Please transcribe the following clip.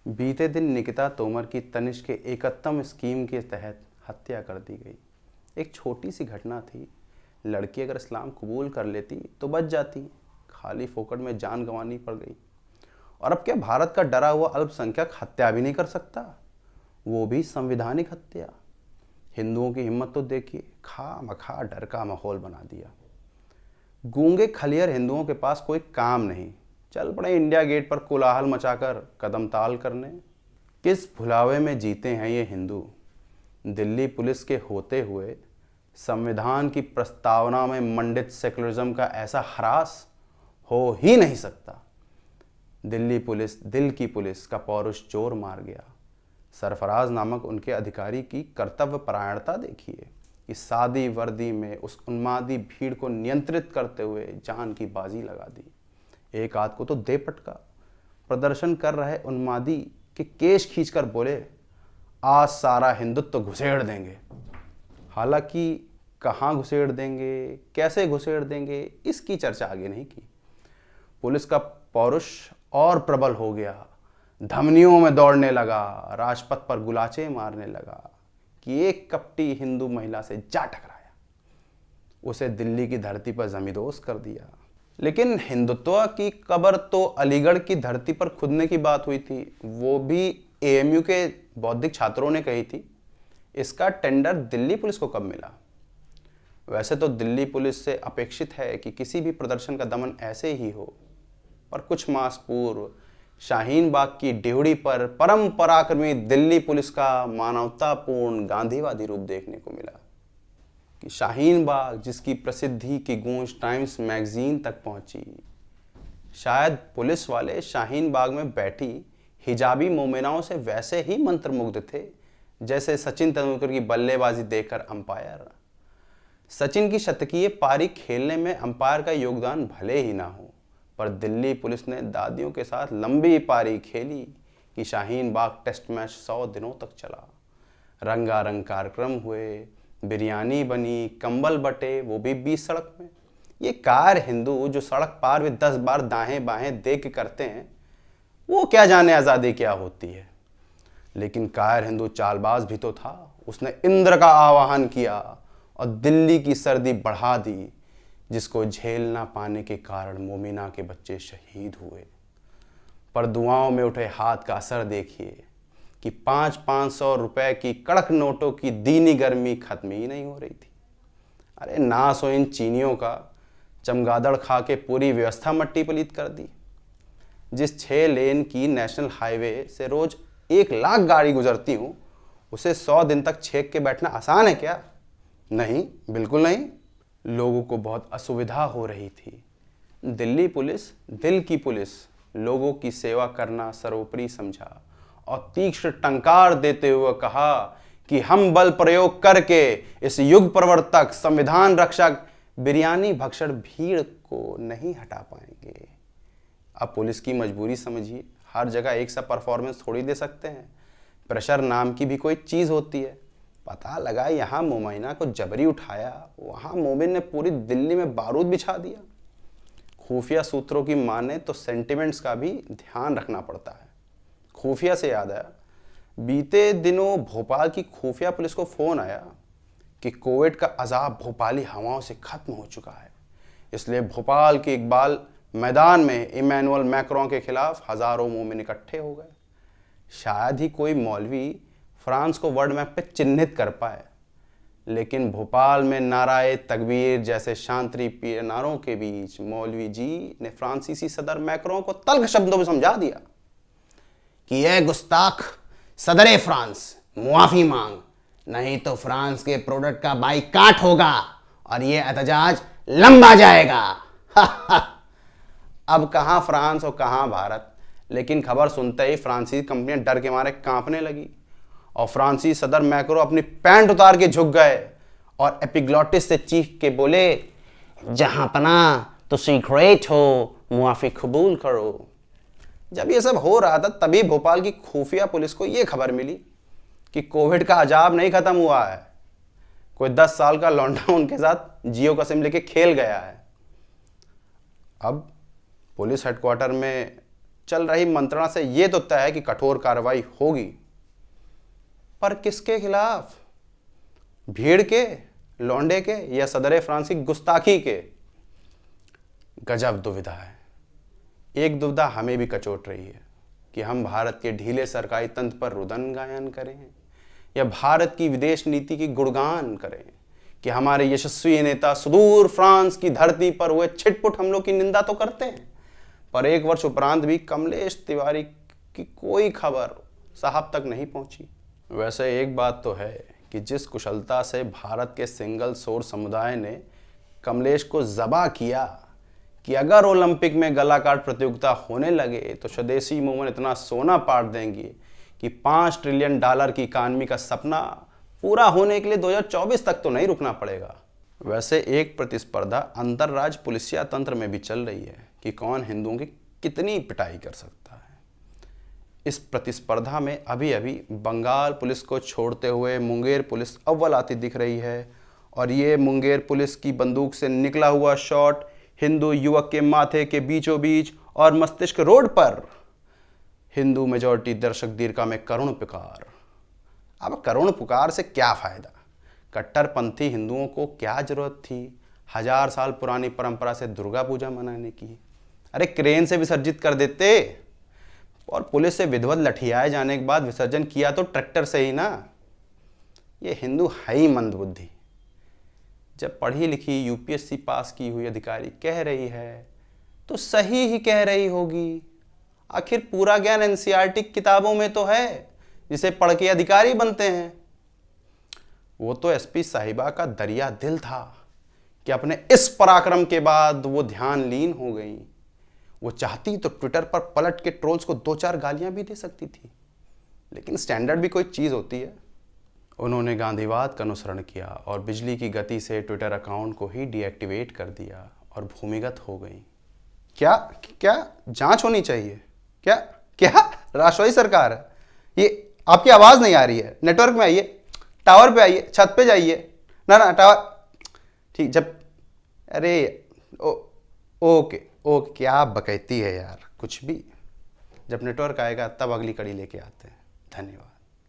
बीते दिन निकिता तोमर की तनिष्क के 71 स्कीम के तहत हत्या कर दी गई। एक छोटी सी घटना थी। लड़की अगर इस्लाम कबूल कर लेती तो बच जाती, खाली फोकट में जान गंवानी पड़ गई। और अब क्या भारत का डरा हुआ अल्पसंख्यक हत्या भी नहीं कर सकता, वो भी संवैधानिक हत्या। हिंदुओं की हिम्मत तो देखिए, खामखा डर का माहौल बना दिया। गूंगे खलियर हिंदुओं के पास कोई काम नहीं, चल पड़े इंडिया गेट पर कोलाहल मचाकर कदम ताल करने। किस भुलावे में जीते हैं ये हिंदू। दिल्ली पुलिस के होते हुए संविधान की प्रस्तावना में मंडित सेकुलरिज्म का ऐसा ह्रास हो ही नहीं सकता। दिल्ली पुलिस, दिल की पुलिस का पौरुष चोर मार गया। सरफराज नामक उनके अधिकारी की कर्तव्य परायणता देखिए कि सादी वर्दी में उस उन्मादी भीड़ को नियंत्रित करते हुए जान की बाजी लगा दी। एक आध को तो दे पटका। प्रदर्शन कर रहे उन्मादी के केश खींचकर बोले, आज सारा हिंदुत्व घुसेड़ देंगे। हालांकि कहाँ घुसेड़ देंगे, कैसे घुसेड़ देंगे, इसकी चर्चा आगे नहीं की। पुलिस का पौरुष और प्रबल हो गया, धमनियों में दौड़ने लगा, राजपथ पर गुलाचे मारने लगा कि एक कपटी हिंदू महिला से जा टकराया, उसे दिल्ली की धरती पर जमींदोज कर दिया। लेकिन हिंदुत्व की कब्र तो अलीगढ़ की धरती पर खुदने की बात हुई थी, वो भी एएमयू के बौद्धिक छात्रों ने कही थी। इसका टेंडर दिल्ली पुलिस को कब मिला? वैसे तो दिल्ली पुलिस से अपेक्षित है कि किसी भी प्रदर्शन का दमन ऐसे ही हो, पर कुछ मास पूर्व शाहीन बाग की ड्योढ़ी पर परम पराक्रमी दिल्ली पुलिस का मानवतापूर्ण गांधीवादी रूप देखने को मिला कि शाहीन बाग, जिसकी प्रसिद्धि की गूंज टाइम्स मैगजीन तक पहुंची, शायद पुलिस वाले शाहीन बाग में बैठी हिजाबी मोमिनाओं से वैसे ही मंत्रमुग्ध थे जैसे सचिन तेंदुलकर की बल्लेबाजी देखकर अंपायर। सचिन की शतकीय पारी खेलने में अंपायर का योगदान भले ही ना हो, पर दिल्ली पुलिस ने दादियों के साथ लंबी पारी खेली कि शाहीन बाग टेस्ट मैच 100 दिनों तक चला। रंगारंग कार्यक्रम हुए, बिरयानी बनी, कंबल बटे, वो भी 20 सड़क में। ये कार हिंदू जो सड़क पार भी 10 बार दाएं बाएं देख के करते हैं, वो क्या जाने आज़ादी क्या होती है। लेकिन कायर हिंदू चालबाज भी तो था। उसने इंद्र का आवाहन किया और दिल्ली की सर्दी बढ़ा दी, जिसको झेल ना पाने के कारण मोमिना के बच्चे शहीद हुए। पर दुआओं में उठे हाथ का असर देखिए कि 500 रुपए की कड़क नोटों की दीनी गर्मी खत्म ही नहीं हो रही थी। अरे नास हो इन चीनियों का, चमगादड़ खा के पूरी व्यवस्था मट्टी पलीत कर दी। जिस 6 लेन की नेशनल हाईवे से रोज 1 लाख गाड़ी गुजरती हूँ, उसे 100 दिन तक छेक के बैठना आसान है क्या? नहीं, बिल्कुल नहीं। लोगों को बहुत असुविधा हो रही थी। दिल्ली पुलिस, दिल की पुलिस, लोगों की सेवा करना सर्वोपरि समझा और तीक्ष्ण टंकार देते हुए कहा कि हम बल प्रयोग करके इस युग प्रवर्तक, संविधान रक्षक, बिरयानी भक्षण भीड़ को नहीं हटा पाएंगे। अब पुलिस की मजबूरी समझिए। हर जगह एक सा परफॉर्मेंस थोड़ी दे सकते हैं। प्रेशर नाम की भी कोई चीज़ होती है। पता लगा यहाँ मोमिना को जबरी उठाया, वहाँ मोमिन ने पूरी दिल्ली में बारूद बिछा दिया। खुफिया सूत्रों की माने तो सेंटिमेंट्स का भी ध्यान रखना पड़ता है। खुफिया से याद आया, बीते दिनों भोपाल की खुफिया पुलिस को फ़ोन आया कि कोविड का अजाब भोपाली हवाओं से ख़त्म हो चुका है, इसलिए भोपाल के इकबाल मैदान में इमैनुअल मैक्रों के खिलाफ हज़ारों मोमिन इकट्ठे हो गए। शायद ही कोई मौलवी फ्रांस को वर्ल्ड मैप पे चिन्हित कर पाए, लेकिन भोपाल में नाराए तकबीर जैसे शांतिप्रिय नारों के बीच मौलवी जी ने फ्रांसीसी सदर मैक्रों को तल्ख शब्दों में समझा दिया कि यह गुस्ताख सदर फ्रांस, मुआफी मांग, नहीं तो फ्रांस के प्रोडक्ट का बाइकाट होगा और यह एहतजाज लंबा जाएगा। अब कहाँ फ्रांस और कहाँ भारत, लेकिन खबर सुनते ही फ्रांसीसी कंपनियां डर के मारे कांपने लगी और फ्रांसीसी सदर मैक्रो अपनी पैंट उतार के झुक गए और एपिग्लॉटिस से चीख के बोले, जहां पना तो सीक्रेट हो, मुआफी कबूल करो। जब ये सब हो रहा था, तभी भोपाल की खुफिया पुलिस को ये खबर मिली कि कोविड का अजाब नहीं खत्म हुआ है। कोई 10 साल का लौंडा उनके साथ जियो का सिम लेके खेल गया है। अब पुलिस हेडक्वार्टर में चल रही मंत्रणा से ये तो तय है कि कठोर कार्रवाई होगी, पर किसके खिलाफ? भीड़ के, लौंडे के, या सदर फ्रांस की गुस्ताखी के? गजब दुविधा है। एक दुविधा हमें भी कचोट रही है कि हम भारत के ढीले सरकारी तंत्र पर रुदन गायन करें या भारत की विदेश नीति की गुणगान करें कि हमारे यशस्वी नेता सुदूर फ्रांस की धरती पर हुए छिटपुट हमलों की निंदा तो करते हैं, पर एक वर्ष उपरांत भी कमलेश तिवारी की कोई खबर साहब तक नहीं पहुंची। वैसे एक बात तो है कि जिस कुशलता से भारत के सिंगल सोर्स समुदाय ने कमलेश को ज़बा किया कि अगर ओलंपिक में गला काट प्रतियोगिता होने लगे तो स्वदेशी मूवमेंट इतना सोना पाट देंगे कि $5 ट्रिलियन की इकानमी का सपना पूरा होने के लिए 2024 तक तो नहीं रुकना पड़ेगा। वैसे एक प्रतिस्पर्धा अंतर्राज्य पुलिसिया तंत्र में भी चल रही है कि कौन हिंदुओं की कितनी पिटाई कर सकता है। इस प्रतिस्पर्धा में अभी अभी बंगाल पुलिस को छोड़ते हुए मुंगेर पुलिस अव्वल आती दिख रही है, और ये मुंगेर पुलिस की बंदूक से निकला हुआ शॉट हिंदू युवक के माथे के बीचों बीच और मस्तिष्क रोड पर हिंदू मेजॉरिटी दर्शक दीर्घा में करुण पुकार। अब करुण पुकार से क्या फायदा? कट्टरपंथी हिंदुओं को क्या जरूरत थी 1000 साल पुरानी परंपरा से दुर्गा पूजा मनाने की? अरे क्रेन से विसर्जित कर देते, और पुलिस से विधिवत लठियाए जाने के बाद विसर्जन किया तो ट्रैक्टर से ही ना। ये हिंदू है ही मंदबुद्धि। जब पढ़ी लिखी यूपीएससी पास की हुई अधिकारी कह रही है तो सही ही कह रही होगी। आखिर पूरा ज्ञान एनसीईआरटी किताबों में तो है जिसे पढ़ के अधिकारी बनते हैं। वो तो एसपी साहिबा का दरिया दिल था कि अपने इस पराक्रम के बाद वो ध्यान लीन हो गई। वो चाहती तो ट्विटर पर पलट के ट्रोल्स को 2-4 गालियां भी दे सकती थी, लेकिन स्टैंडर्ड भी कोई चीज़ होती है। उन्होंने गांधीवाद का अनुसरण किया और बिजली की गति से ट्विटर अकाउंट को ही डीएक्टिवेट कर दिया और भूमिगत हो गई। क्या क्या जांच होनी चाहिए? क्या क्या राष्ट्रवादी सरकार है ये? आपकी आवाज़ नहीं आ रही है, नेटवर्क में आइए, टावर पे आइए, छत पे जाइए ना टावर। ठीक, जब अरे ओके क्या बकैती है यार, कुछ भी। जब नेटवर्क आएगा तब अगली कड़ी लेके आते हैं। धन्यवाद।